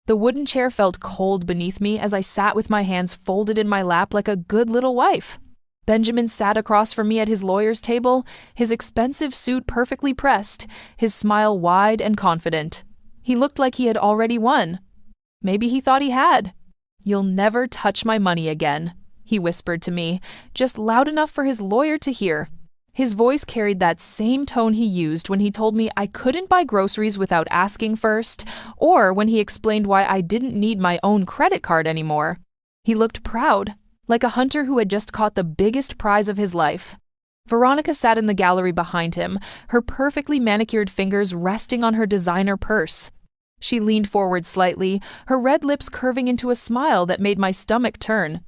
The wooden chair felt cold beneath me as I sat with my hands folded in my lap like a good little wife. Benjamin sat across from me at his lawyer's table, his expensive suit perfectly pressed, his smile wide and confident. He looked like he had already won. Maybe he thought he had. "You'll never touch my money again," he whispered to me, just loud enough for his lawyer to hear. His voice carried that same tone he used when he told me I couldn't buy groceries without asking first, or when he explained why I didn't need my own credit card anymore. He looked proud, like a hunter who had just caught the biggest prize of his life. Veronica sat in the gallery behind him, her perfectly manicured fingers resting on her designer purse. She leaned forward slightly, her red lips curving into a smile that made my stomach turn.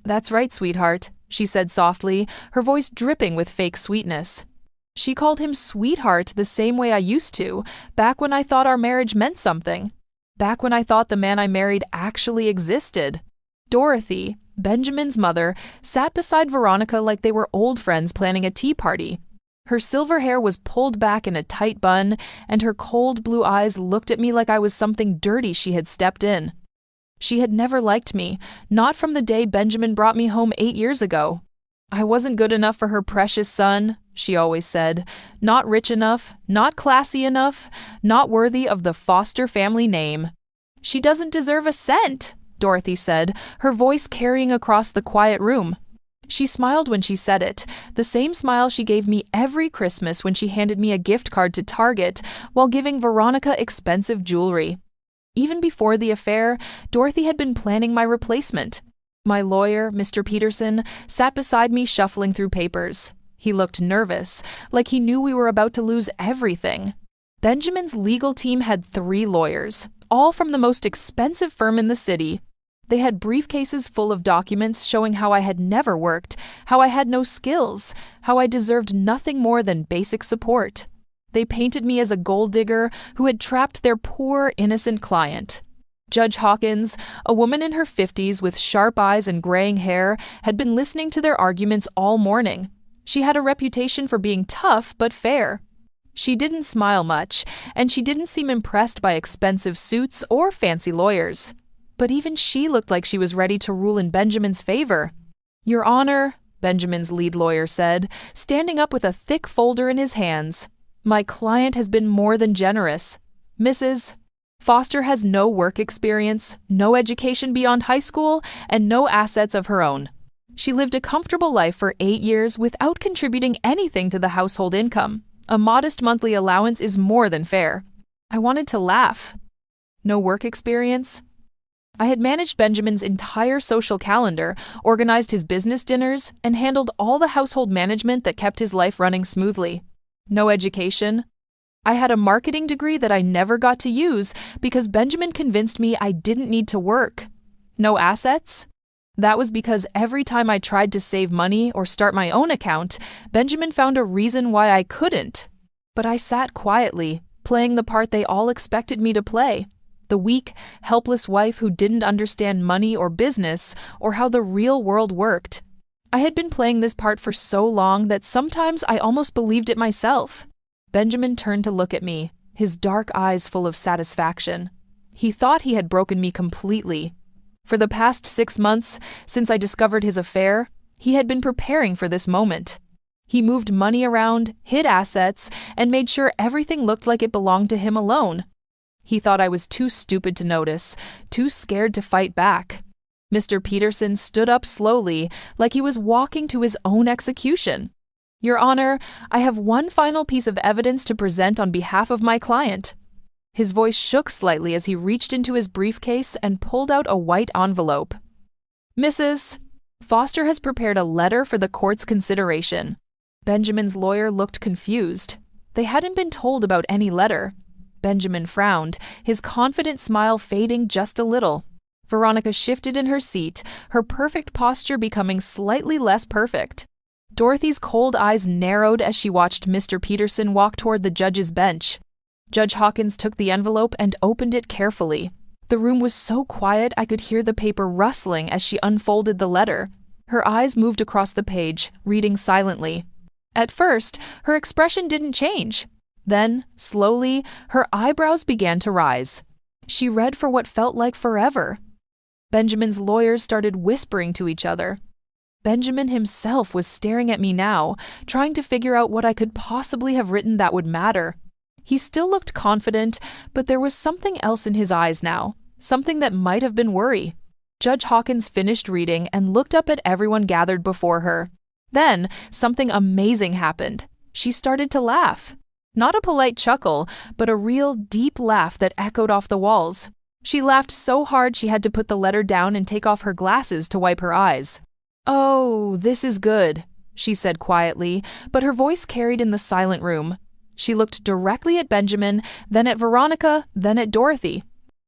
"That's right, sweetheart," she said softly, her voice dripping with fake sweetness. She called him sweetheart the same way I used to, back when I thought our marriage meant something. Back when I thought the man I married actually existed. Dorothy, Benjamin's mother, sat beside Veronica like they were old friends planning a tea party. Her silver hair was pulled back in a tight bun, and her cold blue eyes looked at me like I was something dirty she had stepped in. She had never liked me, not from the day Benjamin brought me home 8 years ago. I wasn't good enough for her precious son, she always said. Not rich enough, not classy enough, not worthy of the Foster family name. "She doesn't deserve a cent," Dorothy said, her voice carrying across the quiet room. She smiled when she said it, the same smile she gave me every Christmas when she handed me a gift card to Target while giving Veronica expensive jewelry. Even before the affair, Dorothy had been planning my replacement. My lawyer, Mr. Peterson, sat beside me shuffling through papers. He looked nervous, like he knew we were about to lose everything. Benjamin's legal team had 3 lawyers, all from the most expensive firm in the city. They had briefcases full of documents showing how I had never worked, how I had no skills, how I deserved nothing more than basic support. They painted me as a gold digger who had trapped their poor, innocent client. Judge Hawkins, a woman in her 50s with sharp eyes and graying hair, had been listening to their arguments all morning. She had a reputation for being tough but fair. She didn't smile much, and she didn't seem impressed by expensive suits or fancy lawyers. But even she looked like she was ready to rule in Benjamin's favor. "Your Honor," Benjamin's lead lawyer said, standing up with a thick folder in his hands, "my client has been more than generous. Mrs. Foster has no work experience, no education beyond high school, and no assets of her own. She lived a comfortable life for 8 years without contributing anything to the household income. A modest monthly allowance is more than fair." I wanted to laugh. No work experience? I had managed Benjamin's entire social calendar, organized his business dinners, and handled all the household management that kept his life running smoothly. No education? I had a marketing degree that I never got to use because Benjamin convinced me I didn't need to work. No assets? That was because every time I tried to save money or start my own account, Benjamin found a reason why I couldn't. But I sat quietly, playing the part they all expected me to play. The weak, helpless wife who didn't understand money or business or how the real world worked. I had been playing this part for so long that sometimes I almost believed it myself. Benjamin turned to look at me, his dark eyes full of satisfaction. He thought he had broken me completely. For the past 6 months, since I discovered his affair, he had been preparing for this moment. He moved money around, hid assets, and made sure everything looked like it belonged to him alone. He thought I was too stupid to notice, too scared to fight back. Mr. Peterson stood up slowly, like he was walking to his own execution. "Your Honor, I have one final piece of evidence to present on behalf of my client." His voice shook slightly as he reached into his briefcase and pulled out a white envelope. "Mrs. Foster has prepared a letter for the court's consideration." Benjamin's lawyer looked confused. They hadn't been told about any letter. Benjamin frowned, his confident smile fading just a little. Veronica shifted in her seat, her perfect posture becoming slightly less perfect. Dorothy's cold eyes narrowed as she watched Mr. Peterson walk toward the judge's bench. Judge Hawkins took the envelope and opened it carefully. The room was so quiet I could hear the paper rustling as she unfolded the letter. Her eyes moved across the page, reading silently. At first, her expression didn't change. Then, slowly, her eyebrows began to rise. She read for what felt like forever. Benjamin's lawyers started whispering to each other. Benjamin himself was staring at me now, trying to figure out what I could possibly have written that would matter. He still looked confident, but there was something else in his eyes now, something that might have been worry. Judge Hawkins finished reading and looked up at everyone gathered before her. Then, something amazing happened. She started to laugh. Not a polite chuckle, but a real, deep laugh that echoed off the walls. She laughed so hard she had to put the letter down and take off her glasses to wipe her eyes. "Oh, this is good," she said quietly, but her voice carried in the silent room. She looked directly at Benjamin, then at Veronica, then at Dorothy.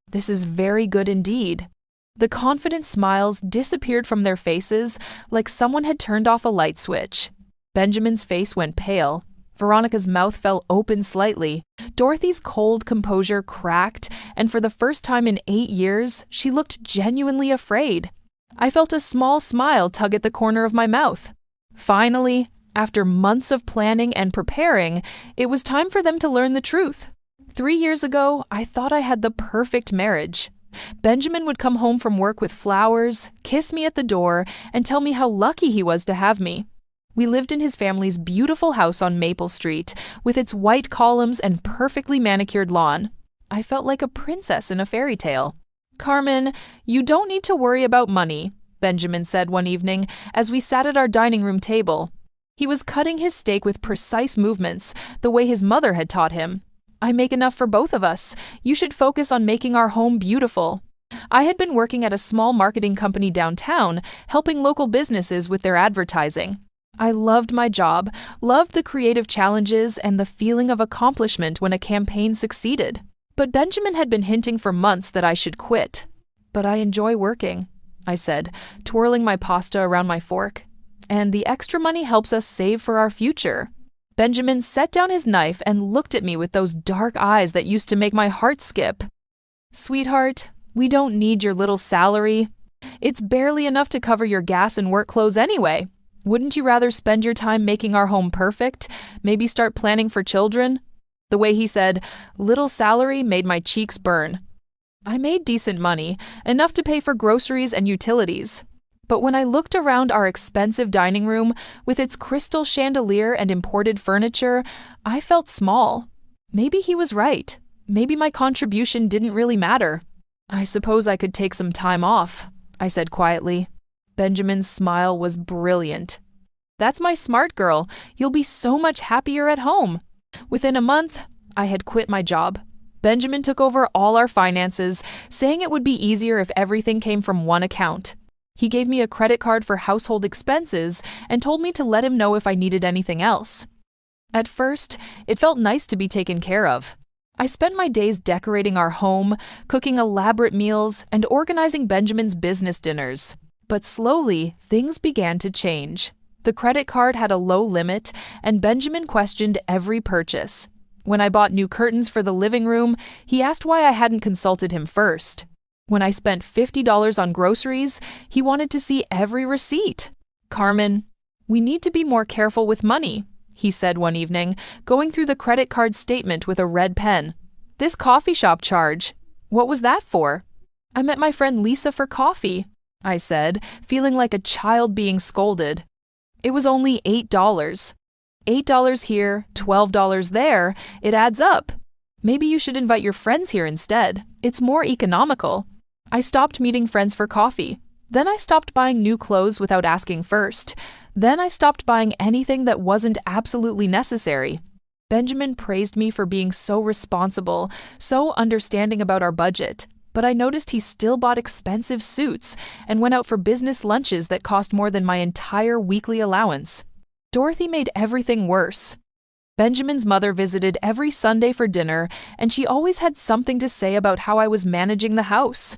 "This is very good indeed." The confident smiles disappeared from their faces like someone had turned off a light switch. Benjamin's face went pale. Veronica's mouth fell open slightly. Dorothy's cold composure cracked, and for the first time in 8 years, she looked genuinely afraid. I felt a small smile tug at the corner of my mouth. Finally, after months of planning and preparing, it was time for them to learn the truth. 3 years ago, I thought I had the perfect marriage. Benjamin would come home from work with flowers, kiss me at the door, and tell me how lucky he was to have me. We lived in his family's beautiful house on Maple Street, with its white columns and perfectly manicured lawn. I felt like a princess in a fairy tale. "Carmen, you don't need to worry about money," Benjamin said one evening as we sat at our dining room table. He was cutting his steak with precise movements, the way his mother had taught him. "I make enough for both of us. You should focus on making our home beautiful." I had been working at a small marketing company downtown, helping local businesses with their advertising. I loved my job, loved the creative challenges and the feeling of accomplishment when a campaign succeeded. But Benjamin had been hinting for months that I should quit. "But I enjoy working," I said, twirling my pasta around my fork. "And the extra money helps us save for our future." Benjamin set down his knife and looked at me with those dark eyes that used to make my heart skip. "Sweetheart, we don't need your little salary. It's barely enough to cover your gas and work clothes anyway. Wouldn't you rather spend your time making our home perfect? Maybe start planning for children?" The way he said, "little salary," made my cheeks burn. I made decent money, enough to pay for groceries and utilities. But when I looked around our expensive dining room, with its crystal chandelier and imported furniture, I felt small. Maybe he was right. Maybe my contribution didn't really matter. "I suppose I could take some time off," I said quietly. Benjamin's smile was brilliant. "That's my smart girl. You'll be so much happier at home." Within a month, I had quit my job. Benjamin took over all our finances, saying it would be easier if everything came from one account. He gave me a credit card for household expenses and told me to let him know if I needed anything else. At first, it felt nice to be taken care of. I spent my days decorating our home, cooking elaborate meals, and organizing Benjamin's business dinners. But slowly, things began to change. The credit card had a low limit, and Benjamin questioned every purchase. When I bought new curtains for the living room, he asked why I hadn't consulted him first. When I spent $50 on groceries, he wanted to see every receipt. "Carmen, we need to be more careful with money," he said one evening, going through the credit card statement with a red pen. "This coffee shop charge, what was that for?" "I met my friend Lisa for coffee," I said, feeling like a child being scolded. "It was only $8. $8 here, $12 there, it adds up. Maybe you should invite your friends here instead. It's more economical." I stopped meeting friends for coffee. Then I stopped buying new clothes without asking first. Then I stopped buying anything that wasn't absolutely necessary. Benjamin praised me for being so responsible, so understanding about our budget. But I noticed he still bought expensive suits and went out for business lunches that cost more than my entire weekly allowance. Dorothy made everything worse. Benjamin's mother visited every Sunday for dinner, and she always had something to say about how I was managing the house.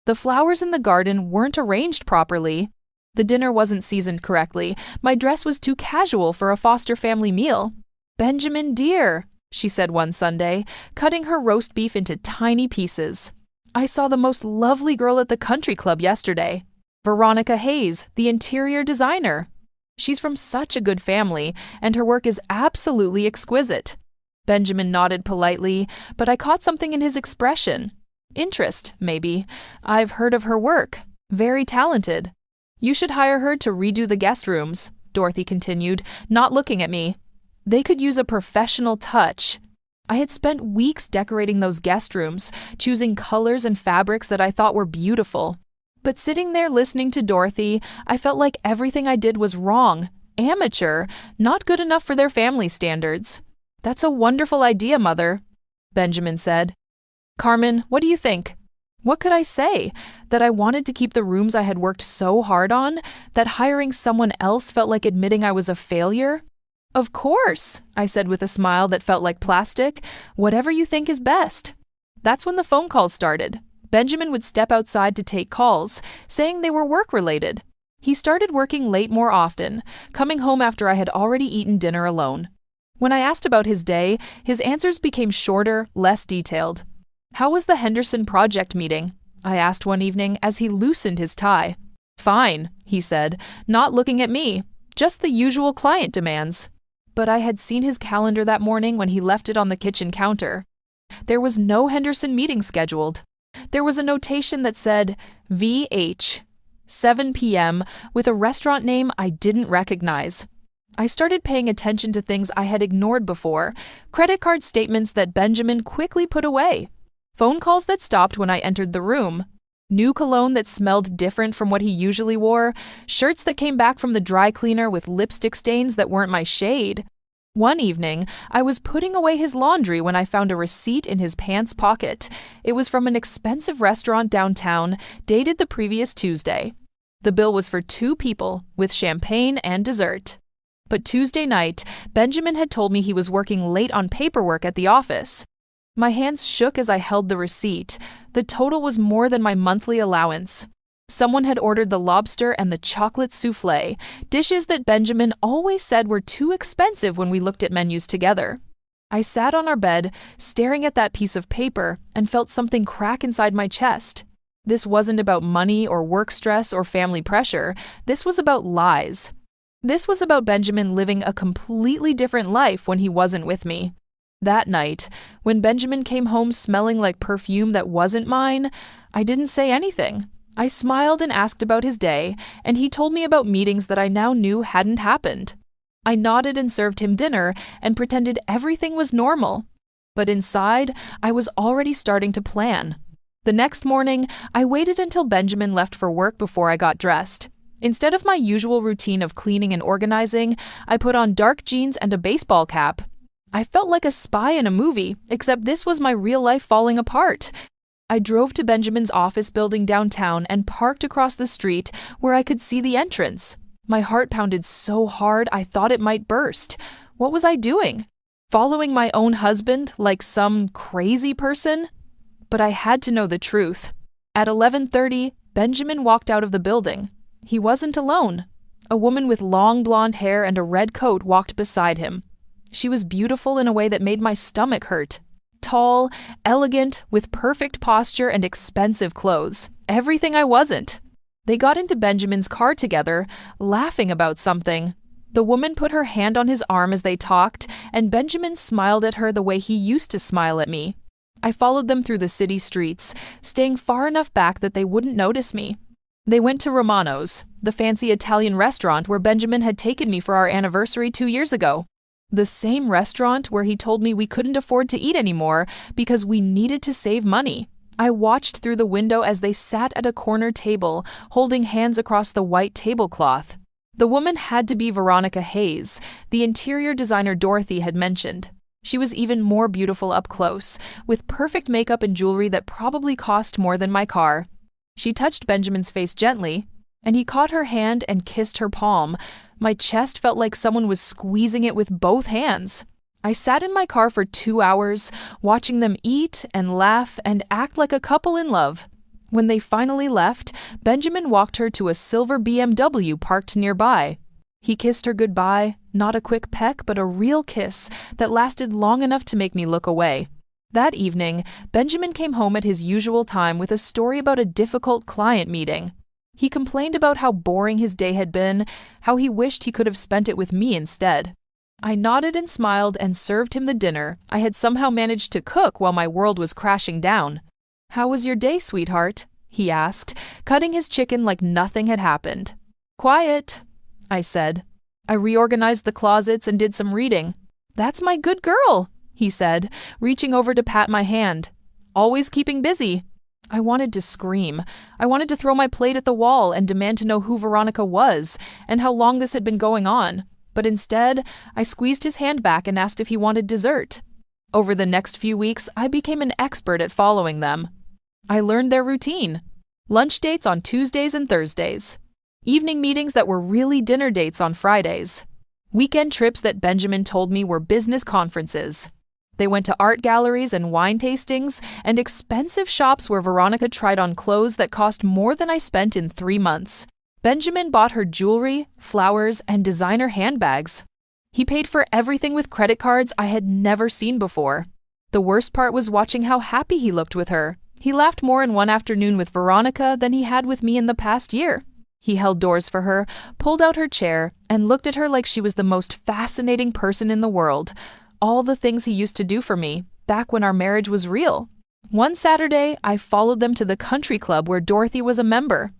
The flowers in the garden weren't arranged properly. The dinner wasn't seasoned correctly. My dress was too casual for a foster family meal. "Benjamin, dear," she said one Sunday, cutting her roast beef into tiny pieces. "I saw the most lovely girl at the country club yesterday. Veronica Hayes, the interior designer. She's from such a good family, and her work is absolutely exquisite." Benjamin nodded politely, but I caught something in his expression. Interest, maybe. I've heard of her work. Very talented. You should hire her to redo the guest rooms, Dorothy continued, not looking at me. They could use a professional touch. I had spent weeks decorating those guest rooms, choosing colors and fabrics that I thought were beautiful. But sitting there listening to Dorothy, I felt like everything I did was wrong, amateur, not good enough for their family standards. That's a wonderful idea, Mother, Benjamin said. Carmen, what do you think? What could I say? That I wanted to keep the rooms I had worked so hard on? That hiring someone else felt like admitting I was a failure? Of course, I said with a smile that felt like plastic. Whatever you think is best. That's when the phone calls started. Benjamin would step outside to take calls, saying they were work-related. He started working late more often, coming home after I had already eaten dinner alone. When I asked about his day, his answers became shorter, less detailed. How was the Henderson project meeting? I asked one evening as he loosened his tie. Fine, he said, not looking at me. Just the usual client demands. But I had seen his calendar that morning when he left it on the kitchen counter. There was no Henderson meeting scheduled. There was a notation that said, VH, 7 p.m., with a restaurant name I didn't recognize. I started paying attention to things I had ignored before, credit card statements that Benjamin quickly put away, phone calls that stopped when I entered the room, new cologne that smelled different from what he usually wore, shirts that came back from the dry cleaner with lipstick stains that weren't my shade. One evening, I was putting away his laundry when I found a receipt in his pants pocket. It was from an expensive restaurant downtown, dated the previous Tuesday. The bill was for 2 people, with champagne and dessert. But Tuesday night, Benjamin had told me he was working late on paperwork at the office. My hands shook as I held the receipt. The total was more than my monthly allowance. Someone had ordered the lobster and the chocolate souffle, dishes that Benjamin always said were too expensive when we looked at menus together. I sat on our bed, staring at that piece of paper, and felt something crack inside my chest. This wasn't about money or work stress or family pressure. This was about lies. This was about Benjamin living a completely different life when he wasn't with me. That night, when Benjamin came home smelling like perfume that wasn't mine, I didn't say anything. I smiled and asked about his day, and he told me about meetings that I now knew hadn't happened. I nodded and served him dinner and pretended everything was normal. But inside, I was already starting to plan. The next morning, I waited until Benjamin left for work before I got dressed. Instead of my usual routine of cleaning and organizing, I put on dark jeans and a baseball cap. I felt like a spy in a movie, except this was my real life falling apart. I drove to Benjamin's office building downtown and parked across the street where I could see the entrance. My heart pounded so hard I thought it might burst. What was I doing? Following my own husband like some crazy person? But I had to know the truth. At 11:30, Benjamin walked out of the building. He wasn't alone. A woman with long blonde hair and a red coat walked beside him. She was beautiful in a way that made my stomach hurt. Tall, elegant, with perfect posture and expensive clothes. Everything I wasn't. They got into Benjamin's car together, laughing about something. The woman put her hand on his arm as they talked, and Benjamin smiled at her the way he used to smile at me. I followed them through the city streets, staying far enough back that they wouldn't notice me. They went to Romano's, the fancy Italian restaurant where Benjamin had taken me for our anniversary 2 years ago. The same restaurant where he told me we couldn't afford to eat anymore because we needed to save money. I watched through the window as they sat at a corner table, holding hands across the white tablecloth. The woman had to be Veronica Hayes, the interior designer Dorothy had mentioned. She was even more beautiful up close, with perfect makeup and jewelry that probably cost more than my car. She touched Benjamin's face gently, and he caught her hand and kissed her palm. My chest felt like someone was squeezing it with both hands. I sat in my car for 2 hours, watching them eat and laugh and act like a couple in love. When they finally left, Benjamin walked her to a silver BMW parked nearby. He kissed her goodbye, not a quick peck, but a real kiss that lasted long enough to make me look away. That evening, Benjamin came home at his usual time with a story about a difficult client meeting. He complained about how boring his day had been, how he wished he could have spent it with me instead. I nodded and smiled and served him the dinner I had somehow managed to cook while my world was crashing down. "How was your day, sweetheart?" he asked, cutting his chicken like nothing had happened. "Quiet," I said. "I reorganized the closets and did some reading." "That's my good girl," he said, reaching over to pat my hand. "Always keeping busy." I wanted to scream. I wanted to throw my plate at the wall and demand to know who Veronica was and how long this had been going on. But instead, I squeezed his hand back and asked if he wanted dessert. Over the next few weeks, I became an expert at following them. I learned their routine. Lunch dates on Tuesdays and Thursdays. Evening meetings that were really dinner dates on Fridays. Weekend trips that Benjamin told me were business conferences. They went to art galleries and wine tastings and expensive shops where Veronica tried on clothes that cost more than I spent in 3 months. Benjamin bought her jewelry, flowers, and designer handbags. He paid for everything with credit cards I had never seen before. The worst part was watching how happy he looked with her. He laughed more in one afternoon with Veronica than he had with me in the past year. He held doors for her, pulled out her chair, and looked at her like she was the most fascinating person in the world. All the things he used to do for me, back when our marriage was real. One Saturday, I followed them to the country club where Dorothy was a member.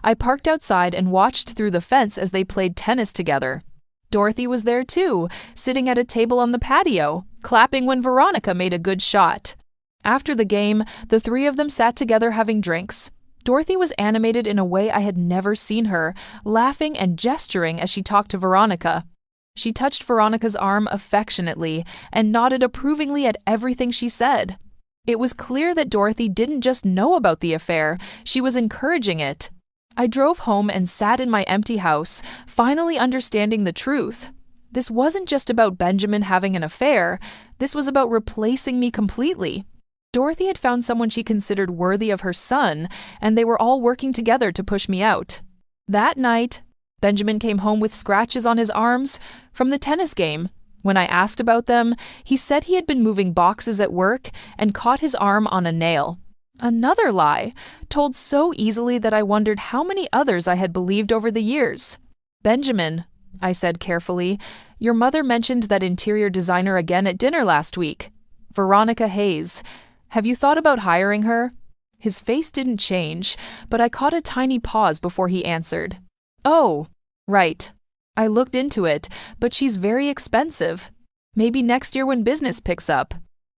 I parked outside and watched through the fence as they played tennis together. Dorothy was there too, sitting at a table on the patio, clapping when Veronica made a good shot. After the game, the three of them sat together having drinks. Dorothy was animated in a way I had never seen her, laughing and gesturing as she talked to Veronica. She touched Veronica's arm affectionately and nodded approvingly at everything she said. It was clear that Dorothy didn't just know about the affair, she was encouraging it. I drove home and sat in my empty house, finally understanding the truth. This wasn't just about Benjamin having an affair, this was about replacing me completely. Dorothy had found someone she considered worthy of her son, and they were all working together to push me out. That night, Benjamin came home with scratches on his arms from the tennis game. When I asked about them, he said he had been moving boxes at work and caught his arm on a nail. Another lie, told so easily that I wondered how many others I had believed over the years. "Benjamin," I said carefully, "your mother mentioned that interior designer again at dinner last week. Veronica Hayes. Have you thought about hiring her?" His face didn't change, but I caught a tiny pause before he answered. "Oh, right. I looked into it, but she's very expensive. Maybe next year when business picks up.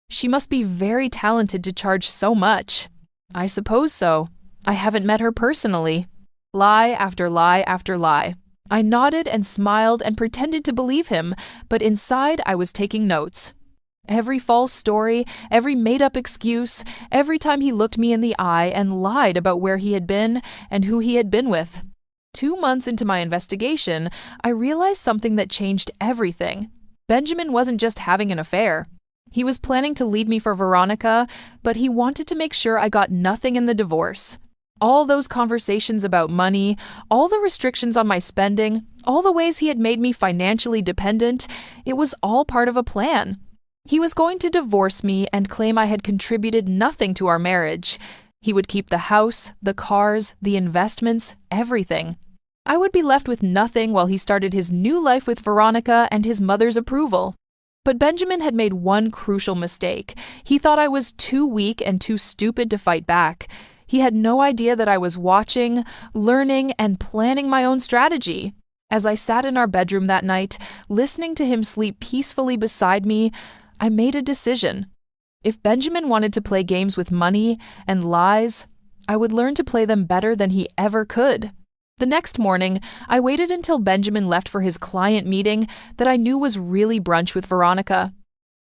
She must be very talented to charge so much." "I suppose so. I haven't met her personally." Lie after lie after lie. I nodded and smiled and pretended to believe him, but inside I was taking notes. Every false story, every made-up excuse, every time he looked me in the eye and lied about where he had been and who he had been with. 2 months into my investigation, I realized something that changed everything. Benjamin wasn't just having an affair. He was planning to leave me for Veronica, but he wanted to make sure I got nothing in the divorce. All those conversations about money, all the restrictions on my spending, all the ways he had made me financially dependent, it was all part of a plan. He was going to divorce me and claim I had contributed nothing to our marriage. He would keep the house, the cars, the investments, everything. I would be left with nothing while he started his new life with Veronica and his mother's approval. But Benjamin had made one crucial mistake. He thought I was too weak and too stupid to fight back. He had no idea that I was watching, learning, and planning my own strategy. As I sat in our bedroom that night, listening to him sleep peacefully beside me, I made a decision. If Benjamin wanted to play games with money and lies, I would learn to play them better than he ever could. The next morning, I waited until Benjamin left for his client meeting that I knew was really brunch with Veronica.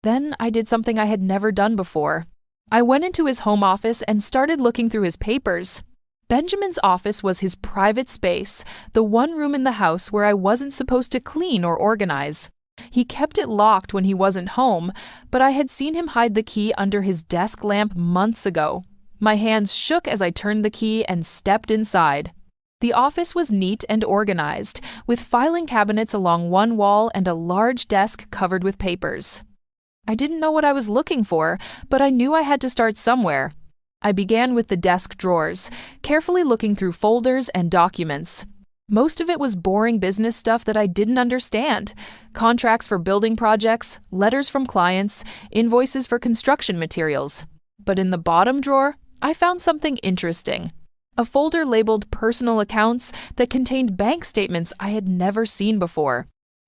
Then I did something I had never done before. I went into his home office and started looking through his papers. Benjamin's office was his private space, the one room in the house where I wasn't supposed to clean or organize. He kept it locked when he wasn't home, but I had seen him hide the key under his desk lamp months ago. My hands shook as I turned the key and stepped inside. The office was neat and organized, with filing cabinets along one wall and a large desk covered with papers. I didn't know what I was looking for, but I knew I had to start somewhere. I began with the desk drawers, carefully looking through folders and documents. Most of it was boring business stuff that I didn't understand. Contracts for building projects, letters from clients, invoices for construction materials. But in the bottom drawer, I found something interesting. A folder labeled Personal Accounts that contained bank statements I had never seen before.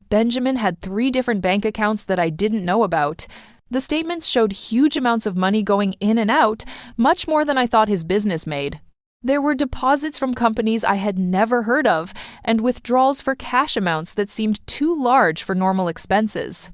Benjamin had 3 different bank accounts that I didn't know about. The statements showed huge amounts of money going in and out, much more than I thought his business made. There were deposits from companies I had never heard of, and withdrawals for cash amounts that seemed too large for normal expenses.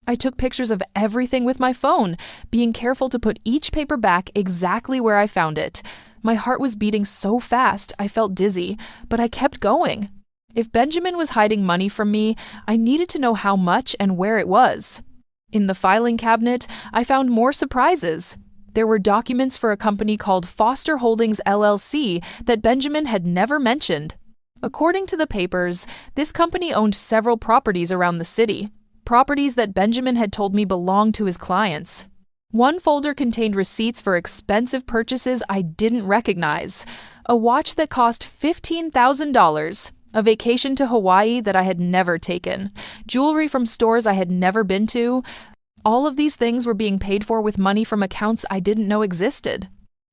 I took pictures of everything with my phone, being careful to put each paper back exactly where I found it. My heart was beating so fast I felt dizzy, but I kept going. If Benjamin was hiding money from me, I needed to know how much and where it was. In the filing cabinet, I found more surprises. There were documents for a company called Foster Holdings LLC that Benjamin had never mentioned. According to the papers, this company owned several properties around the city, properties that Benjamin had told me belonged to his clients. One folder contained receipts for expensive purchases I didn't recognize: a watch that cost $15,000, a vacation to Hawaii that I had never taken, jewelry from stores I had never been to. All of these things were being paid for with money from accounts I didn't know existed.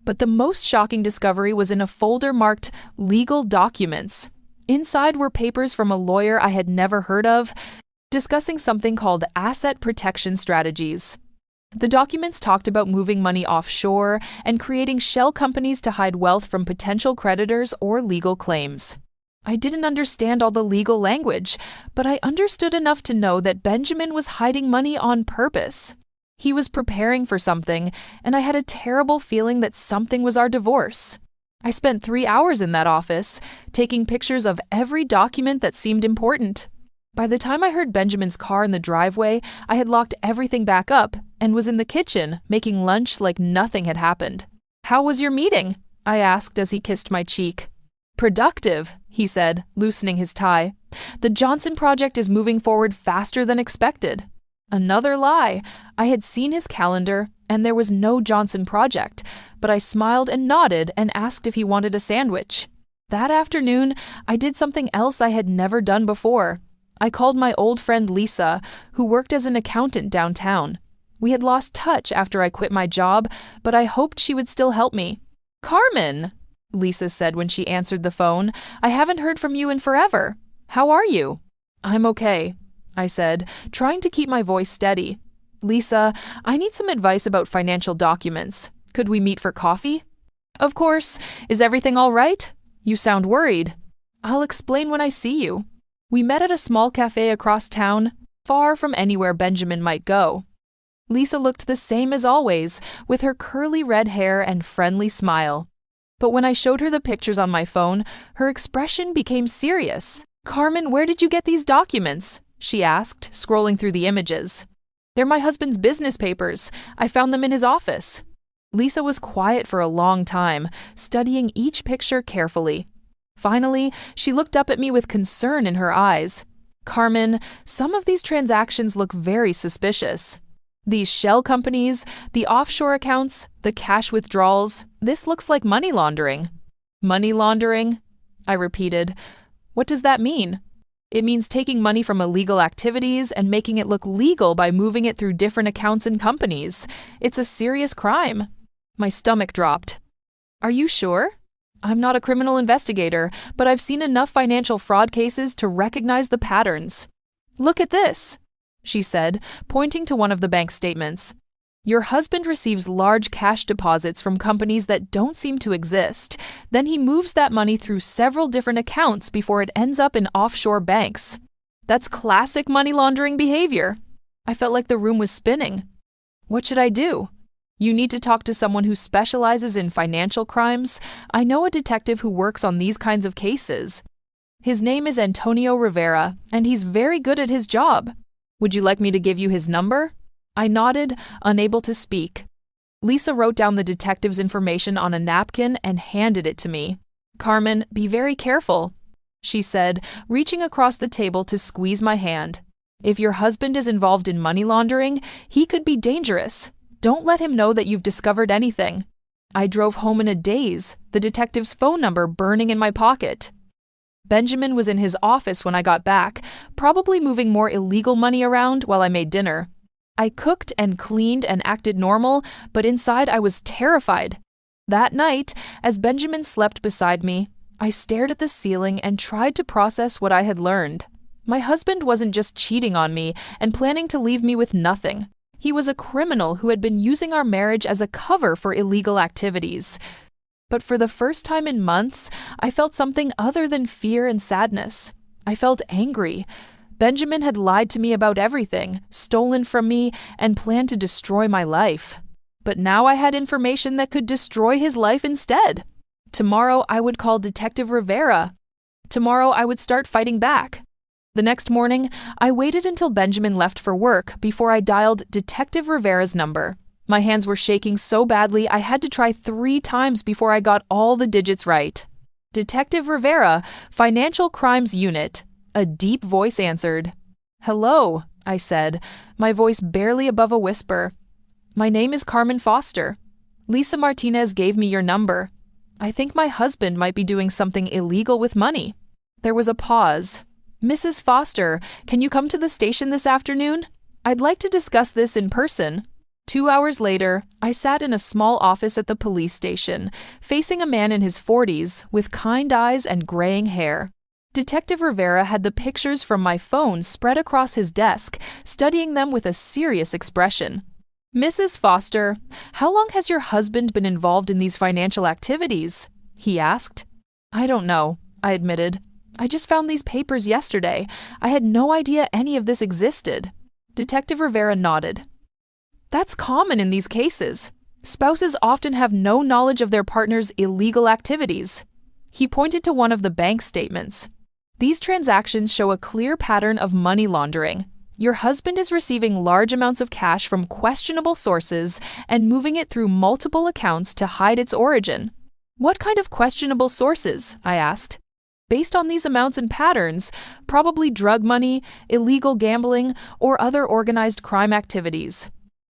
But the most shocking discovery was in a folder marked Legal Documents. Inside were papers from a lawyer I had never heard of, discussing something called asset protection strategies. The documents talked about moving money offshore and creating shell companies to hide wealth from potential creditors or legal claims. I didn't understand all the legal language, but I understood enough to know that Benjamin was hiding money on purpose. He was preparing for something, and I had a terrible feeling that something was our divorce. I spent 3 hours in that office, taking pictures of every document that seemed important. By the time I heard Benjamin's car in the driveway, I had locked everything back up and was in the kitchen making lunch like nothing had happened. "How was your meeting?" I asked as he kissed my cheek. "Productive," he said, loosening his tie. "The Johnson project is moving forward faster than expected." Another lie. I had seen his calendar, and there was no Johnson project, but I smiled and nodded and asked if he wanted a sandwich. That afternoon, I did something else I had never done before. I called my old friend Lisa, who worked as an accountant downtown. We had lost touch after I quit my job, but I hoped she would still help me. "Carmen," Lisa said when she answered the phone, "I haven't heard from you in forever. How are you?" "I'm okay," I said, trying to keep my voice steady. "Lisa, I need some advice about financial documents. Could we meet for coffee?" "Of course. Is everything all right? You sound worried." "I'll explain when I see you." We met at a small cafe across town, far from anywhere Benjamin might go. Lisa looked the same as always, with her curly red hair and friendly smile. But when I showed her the pictures on my phone, her expression became serious. "Carmen, where did you get these documents?" she asked, scrolling through the images. "They're my husband's business papers. I found them in his office." Lisa was quiet for a long time, studying each picture carefully. Finally, she looked up at me with concern in her eyes. "Carmen, some of these transactions look very suspicious. These shell companies, the offshore accounts, the cash withdrawals, this looks like money laundering." "Money laundering?" I repeated. "What does that mean?" "It means taking money from illegal activities and making it look legal by moving it through different accounts and companies. It's a serious crime." My stomach dropped. "Are you sure?" "I'm not a criminal investigator, but I've seen enough financial fraud cases to recognize the patterns." "Look at this," she said, pointing to one of the bank statements. "Your husband receives large cash deposits from companies that don't seem to exist. Then he moves that money through several different accounts before it ends up in offshore banks. That's classic money laundering behavior." I felt like the room was spinning. "What should I do?" "You need to talk to someone who specializes in financial crimes. I know a detective who works on these kinds of cases. His name is Antonio Rivera, and he's very good at his job. Would you like me to give you his number?" I nodded, unable to speak. Lisa wrote down the detective's information on a napkin and handed it to me. "Carmen, be very careful," she said, reaching across the table to squeeze my hand. "If your husband is involved in money laundering, he could be dangerous. Don't let him know that you've discovered anything." I drove home in a daze, the detective's phone number burning in my pocket. Benjamin was in his office when I got back, probably moving more illegal money around while I made dinner. I cooked and cleaned and acted normal, but inside I was terrified. That night, as Benjamin slept beside me, I stared at the ceiling and tried to process what I had learned. My husband wasn't just cheating on me and planning to leave me with nothing. He was a criminal who had been using our marriage as a cover for illegal activities. But for the first time in months, I felt something other than fear and sadness. I felt angry. Benjamin had lied to me about everything, stolen from me, and planned to destroy my life. But now I had information that could destroy his life instead. Tomorrow I would call Detective Rivera. Tomorrow I would start fighting back. The next morning, I waited until Benjamin left for work before I dialed Detective Rivera's number. My hands were shaking so badly I had to try 3 times before I got all the digits right. Detective Rivera, Financial Crimes Unit. A deep voice answered. "Hello," I said, my voice barely above a whisper. "My name is Carmen Foster. Lisa Martinez gave me your number. I think my husband might be doing something illegal with money." There was a pause. "Mrs. Foster, can you come to the station this afternoon? I'd like to discuss this in person." 2 hours later, I sat in a small office at the police station, facing a man in his 40s with kind eyes and graying hair. Detective Rivera had the pictures from my phone spread across his desk, studying them with a serious expression. "Mrs. Foster, how long has your husband been involved in these financial activities?" he asked. "I don't know," I admitted. "I just found these papers yesterday. I had no idea any of this existed." Detective Rivera nodded. "That's common in these cases. Spouses often have no knowledge of their partner's illegal activities." He pointed to one of the bank statements. "These transactions show a clear pattern of money laundering. Your husband is receiving large amounts of cash from questionable sources and moving it through multiple accounts to hide its origin." "What kind of questionable sources?" I asked. "Based on these amounts and patterns, probably drug money, illegal gambling, or other organized crime activities.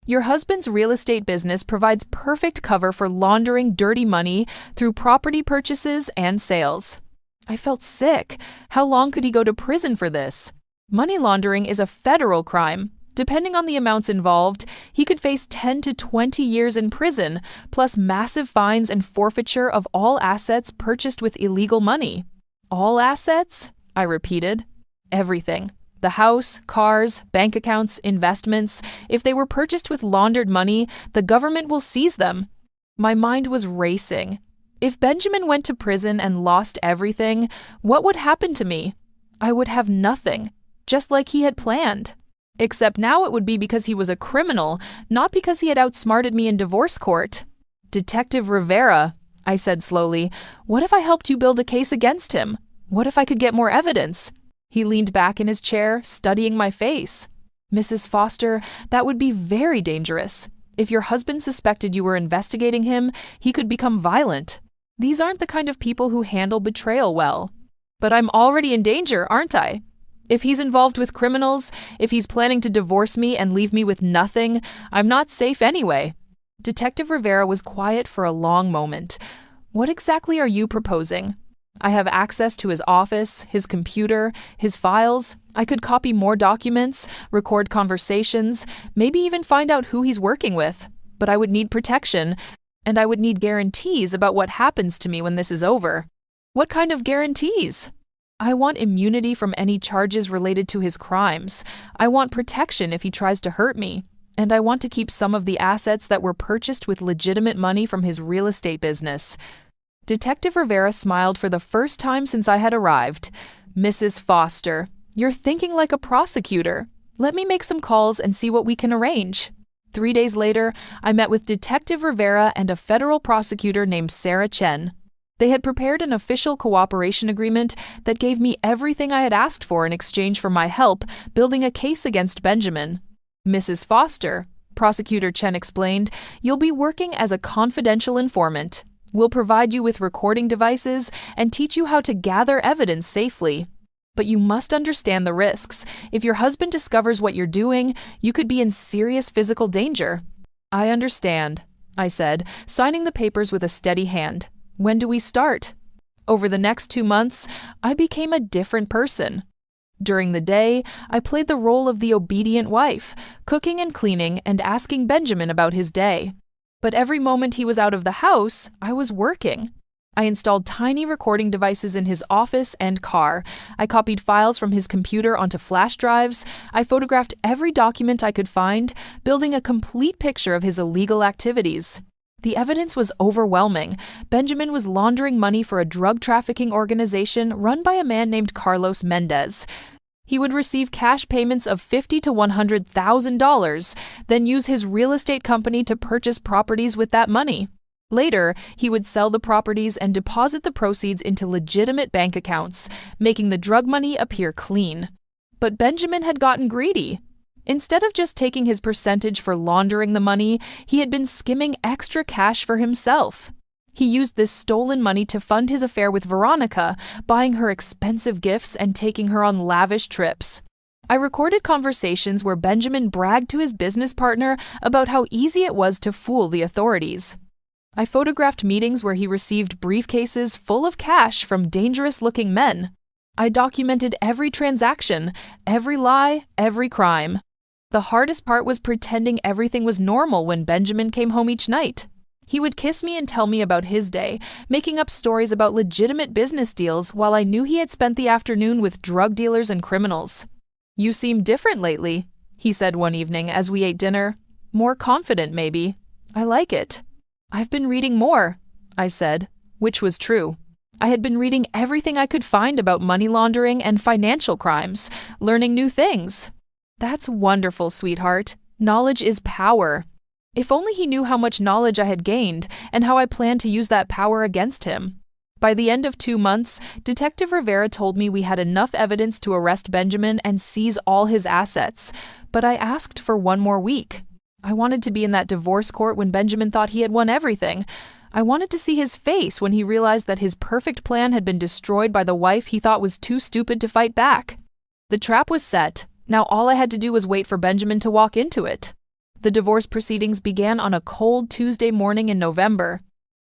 Your husband's real estate business provides perfect cover for laundering dirty money through property purchases and sales." I felt sick. How long could he go to prison for this? Money laundering is a federal crime. Depending on the amounts involved, he could face 10 to 20 years in prison, plus massive fines and forfeiture of all assets purchased with illegal money. "All assets?" I repeated. "Everything. The house, cars, bank accounts, investments. If they were purchased with laundered money, the government will seize them." My mind was racing. If Benjamin went to prison and lost everything, what would happen to me? I would have nothing, just like he had planned. Except now it would be because he was a criminal, not because he had outsmarted me in divorce court. "Detective Rivera," I said slowly, "what if I helped you build a case against him? What if I could get more evidence?" He leaned back in his chair, studying my face. "Mrs. Foster, that would be very dangerous. If your husband suspected you were investigating him, he could become violent. These aren't the kind of people who handle betrayal well." "But I'm already in danger, aren't I? If he's involved with criminals, if he's planning to divorce me and leave me with nothing, I'm not safe anyway." Detective Rivera was quiet for a long moment. "What exactly are you proposing?" "I have access to his office, his computer, his files. I could copy more documents, record conversations, maybe even find out who he's working with. But I would need protection, and I would need guarantees about what happens to me when this is over." "What kind of guarantees?" "I want immunity from any charges related to his crimes. I want protection if he tries to hurt me. And I want to keep some of the assets that were purchased with legitimate money from his real estate business." Detective Rivera smiled for the first time since I had arrived. "Mrs. Foster, you're thinking like a prosecutor. Let me make some calls and see what we can arrange." 3 days later, I met with Detective Rivera and a federal prosecutor named Sarah Chen. They had prepared an official cooperation agreement that gave me everything I had asked for in exchange for my help building a case against Benjamin. "Mrs. Foster," Prosecutor Chen explained, "you'll be working as a confidential informant. We'll provide you with recording devices and teach you how to gather evidence safely. But you must understand the risks. If your husband discovers what you're doing, you could be in serious physical danger." "I understand," I said, signing the papers with a steady hand. "When do we start?" Over the next 2 months, I became a different person. During the day, I played the role of the obedient wife, cooking and cleaning and asking Benjamin about his day. But every moment he was out of the house, I was working. I installed tiny recording devices in his office and car. I copied files from his computer onto flash drives. I photographed every document I could find, building a complete picture of his illegal activities. The evidence was overwhelming. Benjamin was laundering money for a drug trafficking organization run by a man named Carlos Mendez. He would receive cash payments of $50,000 to $100,000, then use his real estate company to purchase properties with that money. Later, he would sell the properties and deposit the proceeds into legitimate bank accounts, making the drug money appear clean. But Benjamin had gotten greedy. Instead of just taking his percentage for laundering the money, he had been skimming extra cash for himself. He used this stolen money to fund his affair with Veronica, buying her expensive gifts and taking her on lavish trips. I recorded conversations where Benjamin bragged to his business partner about how easy it was to fool the authorities. I photographed meetings where he received briefcases full of cash from dangerous-looking men. I documented every transaction, every lie, every crime. The hardest part was pretending everything was normal when Benjamin came home each night. He would kiss me and tell me about his day, making up stories about legitimate business deals while I knew he had spent the afternoon with drug dealers and criminals. "You seem different lately," he said one evening as we ate dinner. "More confident, maybe. I like it." "I've been reading more," I said, which was true. I had been reading everything I could find about money laundering and financial crimes, learning new things. "That's wonderful, sweetheart. Knowledge is power." If only he knew how much knowledge I had gained and how I planned to use that power against him. By the end of 2 months, Detective Rivera told me we had enough evidence to arrest Benjamin and seize all his assets, but I asked for 1 more week. I wanted to be in that divorce court when Benjamin thought he had won everything. I wanted to see his face when he realized that his perfect plan had been destroyed by the wife he thought was too stupid to fight back. The trap was set. Now all I had to do was wait for Benjamin to walk into it. The divorce proceedings began on a cold Tuesday morning in November.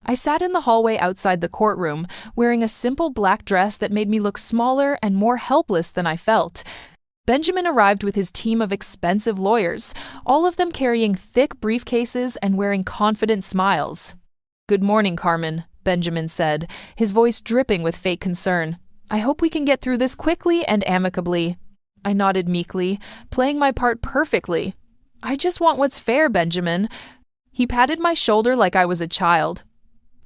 I sat in the hallway outside the courtroom, wearing a simple black dress that made me look smaller and more helpless than I felt. Benjamin arrived with his team of expensive lawyers, all of them carrying thick briefcases and wearing confident smiles. "Good morning, Carmen," Benjamin said, his voice dripping with fake concern. "I hope we can get through this quickly and amicably." I nodded meekly, playing my part perfectly. "I just want what's fair, Benjamin." He patted my shoulder like I was a child.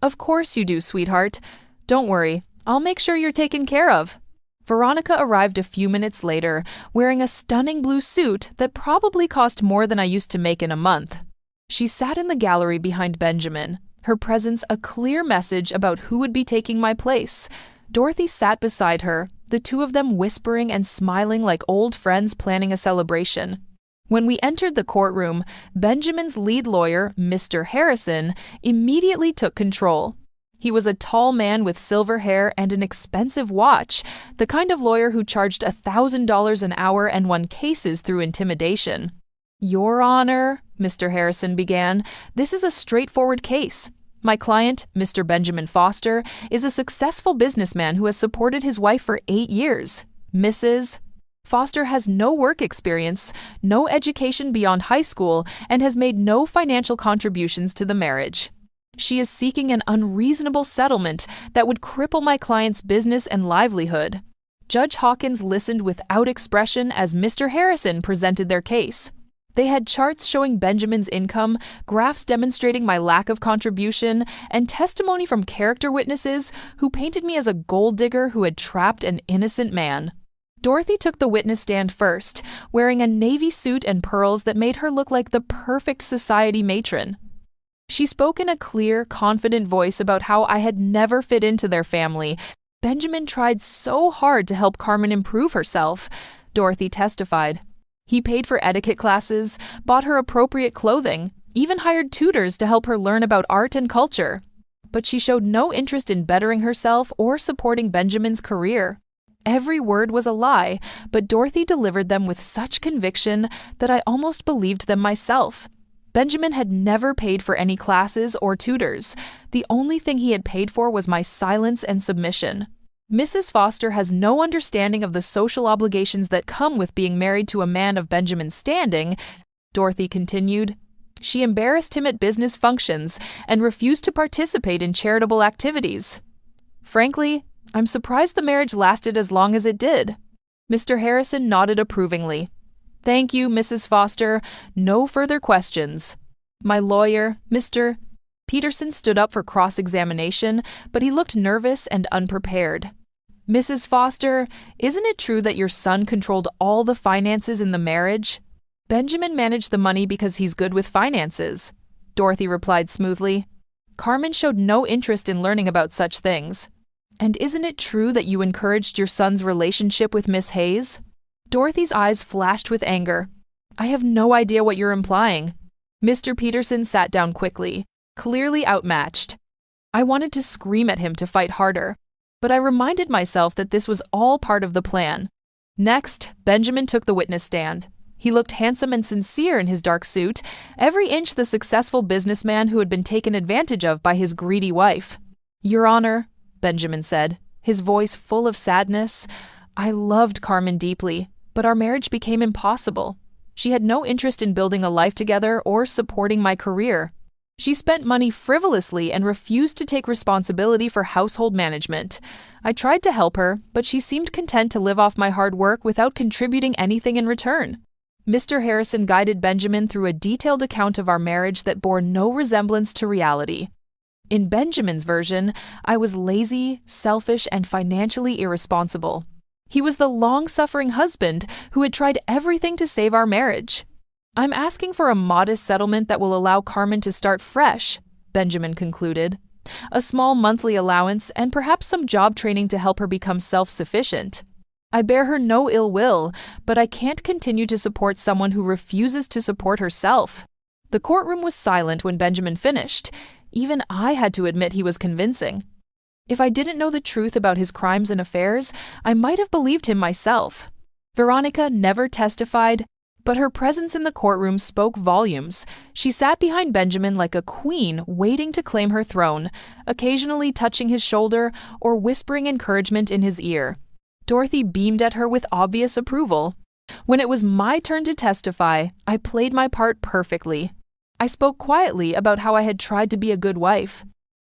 "Of course you do, sweetheart. Don't worry, I'll make sure you're taken care of." Veronica arrived a few minutes later, wearing a stunning blue suit that probably cost more than I used to make in a month. She sat in the gallery behind Benjamin, her presence a clear message about who would be taking my place. Dorothy sat beside her, the two of them whispering and smiling like old friends planning a celebration. When we entered the courtroom, Benjamin's lead lawyer, Mr. Harrison, immediately took control. He was a tall man with silver hair and an expensive watch, the kind of lawyer who charged $1,000 an hour and won cases through intimidation. "Your Honor," Mr. Harrison began, "this is a straightforward case. My client, Mr. Benjamin Foster, is a successful businessman who has supported his wife for 8 years. Mrs. Foster has no work experience, no education beyond high school, and has made no financial contributions to the marriage. She is seeking an unreasonable settlement that would cripple my client's business and livelihood." Judge Hawkins listened without expression as Mr. Harrison presented their case. They had charts showing Benjamin's income, graphs demonstrating my lack of contribution, and testimony from character witnesses who painted me as a gold digger who had trapped an innocent man. Dorothy took the witness stand first, wearing a navy suit and pearls that made her look like the perfect society matron. She spoke in a clear, confident voice about how I had never fit into their family. Benjamin tried so hard to help Carmen improve herself, Dorothy testified. He paid for etiquette classes, bought her appropriate clothing, even hired tutors to help her learn about art and culture. But she showed no interest in bettering herself or supporting Benjamin's career. Every word was a lie, but Dorothy delivered them with such conviction that I almost believed them myself. Benjamin had never paid for any classes or tutors. The only thing he had paid for was my silence and submission. Mrs. Foster has no understanding of the social obligations that come with being married to a man of Benjamin's standing, Dorothy continued. She embarrassed him at business functions and refused to participate in charitable activities. Frankly, I'm surprised the marriage lasted as long as it did. Mr. Harrison nodded approvingly. Thank you, Mrs. Foster. No further questions. My lawyer, Mr. Peterson, stood up for cross-examination, but he looked nervous and unprepared. Mrs. Foster, isn't it true that your son controlled all the finances in the marriage? Benjamin managed the money because he's good with finances, Dorothy replied smoothly. Carmen showed no interest in learning about such things. And isn't it true that you encouraged your son's relationship with Miss Hayes? Dorothy's eyes flashed with anger. I have no idea what you're implying. Mr. Peterson sat down quickly, clearly outmatched. I wanted to scream at him to fight harder, but I reminded myself that this was all part of the plan. Next, Benjamin took the witness stand. He looked handsome and sincere in his dark suit, every inch the successful businessman who had been taken advantage of by his greedy wife. Your Honor, Benjamin said, his voice full of sadness, I loved Carmen deeply, but our marriage became impossible. She had no interest in building a life together or supporting my career. She spent money frivolously and refused to take responsibility for household management. I tried to help her, but she seemed content to live off my hard work without contributing anything in return. Mr. Harrison guided Benjamin through a detailed account of our marriage that bore no resemblance to reality. In Benjamin's version, I was lazy, selfish, and financially irresponsible. He was the long-suffering husband who had tried everything to save our marriage. I'm asking for a modest settlement that will allow Carmen to start fresh, Benjamin concluded. A small monthly allowance and perhaps some job training to help her become self-sufficient. I bear her no ill will, but I can't continue to support someone who refuses to support herself. The courtroom was silent when Benjamin finished. Even I had to admit he was convincing. If I didn't know the truth about his crimes and affairs, I might have believed him myself. Veronica never testified, but her presence in the courtroom spoke volumes. She sat behind Benjamin like a queen waiting to claim her throne, occasionally touching his shoulder or whispering encouragement in his ear. Dorothy beamed at her with obvious approval. When it was my turn to testify, I played my part perfectly. I spoke quietly about how I had tried to be a good wife,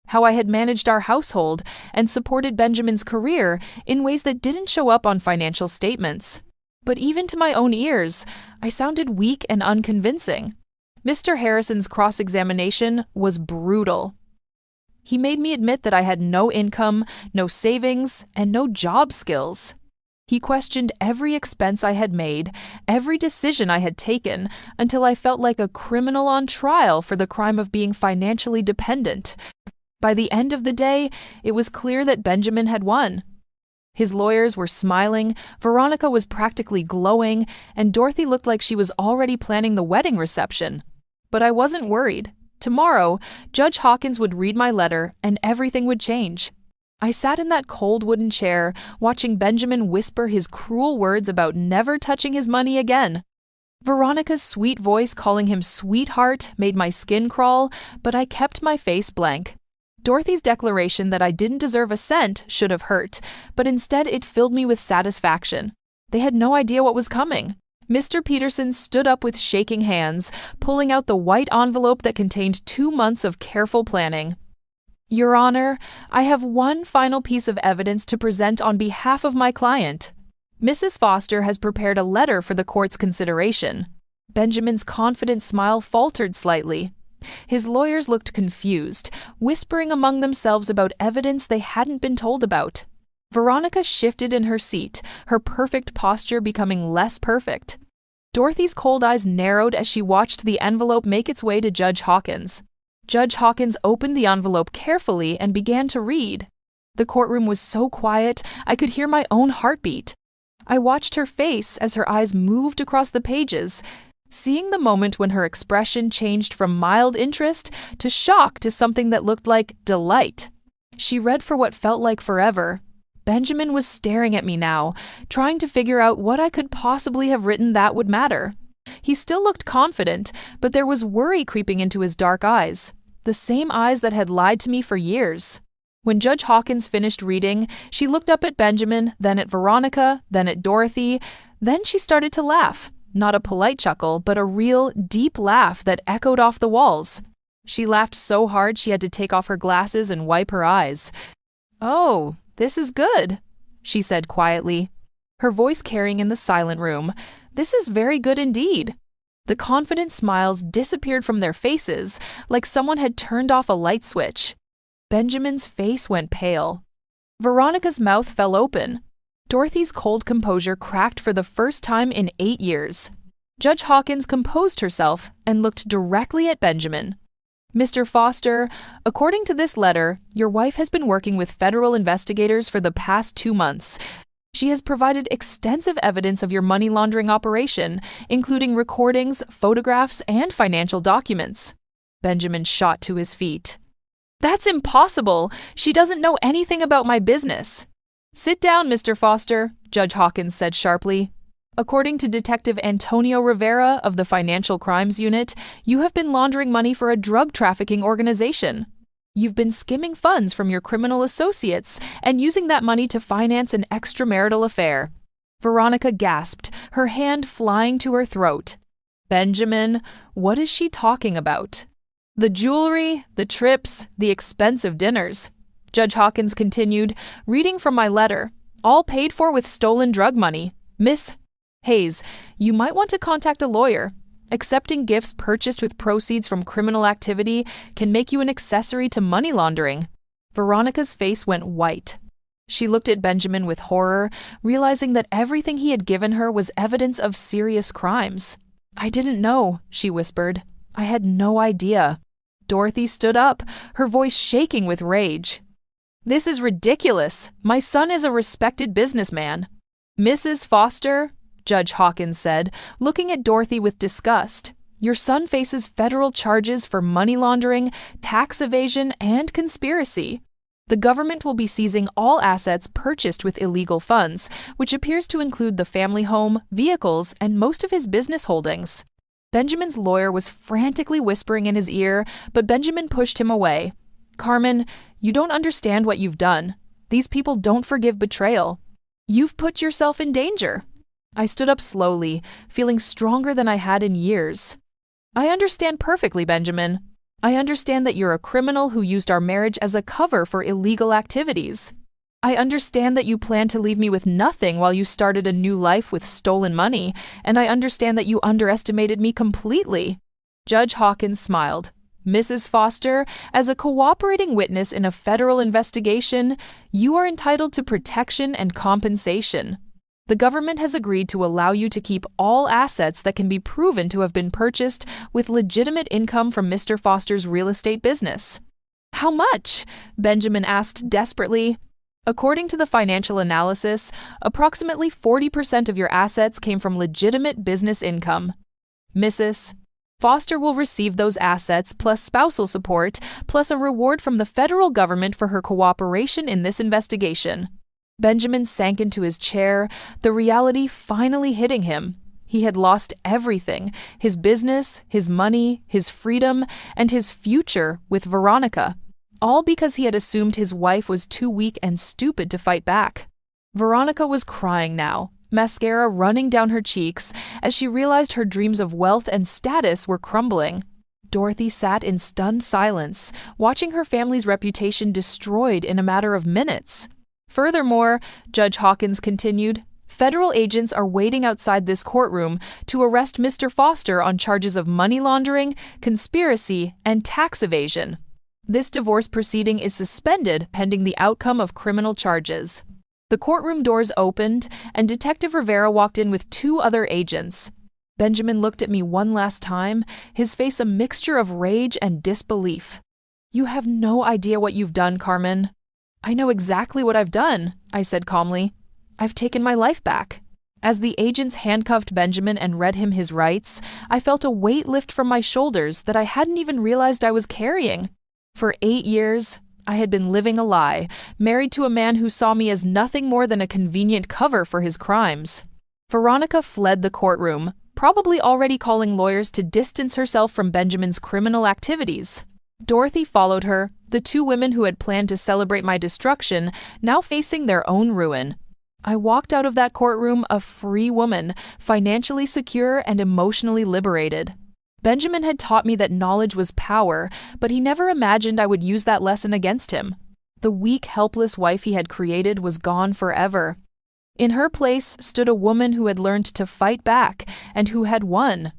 how I had managed our household and supported Benjamin's career in ways that didn't show up on financial statements. But even to my own ears, I sounded weak and unconvincing. Mr. Harrison's cross-examination was brutal. He made me admit that I had no income, no savings, and no job skills. He questioned every expense I had made, every decision I had taken, until I felt like a criminal on trial for the crime of being financially dependent. By the end of the day, it was clear that Benjamin had won. His lawyers were smiling, Veronica was practically glowing, and Dorothy looked like she was already planning the wedding reception. But I wasn't worried. Tomorrow, Judge Hawkins would read my letter, and everything would change. I sat in that cold wooden chair, watching Benjamin whisper his cruel words about never touching his money again. Veronica's sweet voice calling him sweetheart made my skin crawl, but I kept my face blank. Dorothy's declaration that I didn't deserve a cent should have hurt, but instead it filled me with satisfaction. They had no idea what was coming. Mr. Peterson stood up with shaking hands, pulling out the white envelope that contained 2 months of careful planning. Your Honor, I have one final piece of evidence to present on behalf of my client. Mrs. Foster has prepared a letter for the court's consideration. Benjamin's confident smile faltered slightly. His lawyers looked confused, whispering among themselves about evidence they hadn't been told about. Veronica shifted in her seat, her perfect posture becoming less perfect. Dorothy's cold eyes narrowed as she watched the envelope make its way to Judge Hawkins. Judge Hawkins opened the envelope carefully and began to read. The courtroom was so quiet, I could hear my own heartbeat. I watched her face as her eyes moved across the pages, seeing the moment when her expression changed from mild interest to shock to something that looked like delight. She read for what felt like forever. Benjamin was staring at me now, trying to figure out what I could possibly have written that would matter. He still looked confident, but there was worry creeping into his dark eyes, the same eyes that had lied to me for years. When Judge Hawkins finished reading, she looked up at Benjamin, then at Veronica, then at Dorothy. Then she started to laugh. Not a polite chuckle, but a real, deep laugh that echoed off the walls. She laughed so hard she had to take off her glasses and wipe her eyes. "Oh, this is good," she said quietly, her voice carrying in the silent room. "This is very good indeed." The confident smiles disappeared from their faces, like someone had turned off a light switch. Benjamin's face went pale. Veronica's mouth fell open. Dorothy's cold composure cracked for the first time in 8 years. Judge Hawkins composed herself and looked directly at Benjamin. "Mr. Foster, according to this letter, your wife has been working with federal investigators for the past 2 months. She has provided extensive evidence of your money laundering operation, including recordings, photographs, and financial documents." Benjamin shot to his feet. "That's impossible! She doesn't know anything about my business." "Sit down, Mr. Foster," Judge Hawkins said sharply. "According to Detective Antonio Rivera of the Financial Crimes Unit, you have been laundering money for a drug trafficking organization. You've been skimming funds from your criminal associates and using that money to finance an extramarital affair." Veronica gasped, her hand flying to her throat. "Benjamin, what is she talking about?" "The jewelry, the trips, the expensive dinners," Judge Hawkins continued, reading from my letter, "all paid for with stolen drug money. Miss Hayes, you might want to contact a lawyer. Accepting gifts purchased with proceeds from criminal activity can make you an accessory to money laundering." Veronica's face went white. She looked at Benjamin with horror, realizing that everything he had given her was evidence of serious crimes. "I didn't know," she whispered. "I had no idea." Dorothy stood up, her voice shaking with rage. "This is ridiculous. My son is a respected businessman." "Mrs. Foster," Judge Hawkins said, looking at Dorothy with disgust, "your son faces federal charges for money laundering, tax evasion, and conspiracy. The government will be seizing all assets purchased with illegal funds, which appears to include the family home, vehicles, and most of his business holdings." Benjamin's lawyer was frantically whispering in his ear, but Benjamin pushed him away. "Carmen, you don't understand what you've done. These people don't forgive betrayal. You've put yourself in danger." I stood up slowly, feeling stronger than I had in years. "I understand perfectly, Benjamin. I understand that you're a criminal who used our marriage as a cover for illegal activities. I understand that you planned to leave me with nothing while you started a new life with stolen money, and I understand that you underestimated me completely." Judge Hawkins smiled. "Mrs. Foster, as a cooperating witness in a federal investigation, you are entitled to protection and compensation. The government has agreed to allow you to keep all assets that can be proven to have been purchased with legitimate income from Mr. Foster's real estate business." "How much?" Benjamin asked desperately. "According to the financial analysis, approximately 40% of your assets came from legitimate business income. Mrs. Foster will receive those assets plus spousal support, plus a reward from the federal government for her cooperation in this investigation." Benjamin sank into his chair, the reality finally hitting him. He had lost everything: his business, his money, his freedom, and his future with Veronica. All because he had assumed his wife was too weak and stupid to fight back. Veronica was crying now, mascara running down her cheeks as she realized her dreams of wealth and status were crumbling. Dorothy sat in stunned silence, watching her family's reputation destroyed in a matter of minutes. Furthermore, Judge Hawkins continued, "Federal agents are waiting outside this courtroom to arrest Mr. Foster on charges of money laundering, conspiracy, and tax evasion. This divorce proceeding is suspended pending the outcome of criminal charges." The courtroom doors opened, and Detective Rivera walked in with 2 other agents. Benjamin looked at me one last time, his face a mixture of rage and disbelief. "You have no idea what you've done, Carmen." "I know exactly what I've done," I said calmly. "I've taken my life back." As the agents handcuffed Benjamin and read him his rights, I felt a weight lift from my shoulders that I hadn't even realized I was carrying. For 8 years, I had been living a lie, married to a man who saw me as nothing more than a convenient cover for his crimes. Veronica fled the courtroom, probably already calling lawyers to distance herself from Benjamin's criminal activities. Dorothy followed her, The two women who had planned to celebrate my destruction now facing their own ruin. I walked out of that courtroom a free woman, financially secure and emotionally liberated. Benjamin had taught me that knowledge was power, but he never imagined I would use that lesson against him. The weak, helpless wife he had created was gone forever. In her place stood a woman who had learned to fight back and who had won.